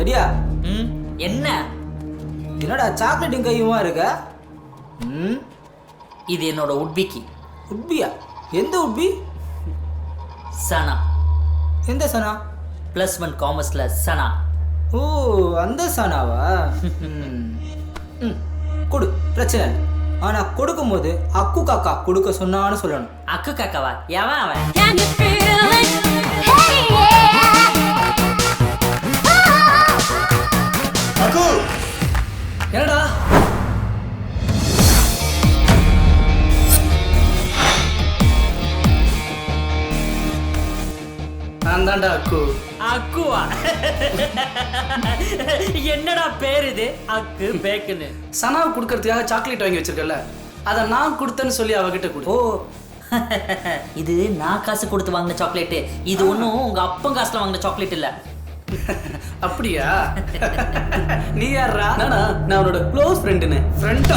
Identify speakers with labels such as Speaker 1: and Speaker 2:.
Speaker 1: ரெடியா?
Speaker 2: என்ன
Speaker 1: என்னடா சாக்லேட்டும் கையுமா இருக்க?
Speaker 2: இது என்னோட உட்பிக்கு.
Speaker 1: உட்பியா? எந்த உட்பி?
Speaker 2: சனா.
Speaker 1: எந்த சனா?
Speaker 2: +1 காமர்ஸ்ல சனா.
Speaker 1: ஓ, அந்த சனாவா? கொடு, பிரச்சனை இல்லை. ஆனா கொடுக்கும்போது அக்கு காக்கா கொடுக்க சொன்னான்னு சொல்லணும்.
Speaker 2: அக்கு காக்காவா? எவன் அவன்?
Speaker 3: அக்கு
Speaker 1: என்னடா? நான் தான்டா அக்கு.
Speaker 2: அக்குவா? என்னடா பேர் இது? அக்கு பேக்குன்னு.
Speaker 4: சனாவை கொடுக்கறதுக்காக சாக்லேட் வாங்கி வச்சிருக்கல, அதை நான் கொடுத்தேன்னு சொல்லி அவகிட்ட கொடு.
Speaker 2: ஓ, இது நான் காசு கொடுத்து வாங்கின சாக்லேட்டு. இது ஒன்றும் உங்க அப்பன் காசுல வாங்கின சாக்லேட் இல்ல.
Speaker 4: அப்படியா? நீ யாரா?
Speaker 3: நான் அவனோட க்ளோஸ் ஃப்ரெண்டுன்னு.
Speaker 4: ஃப்ரெண்டா?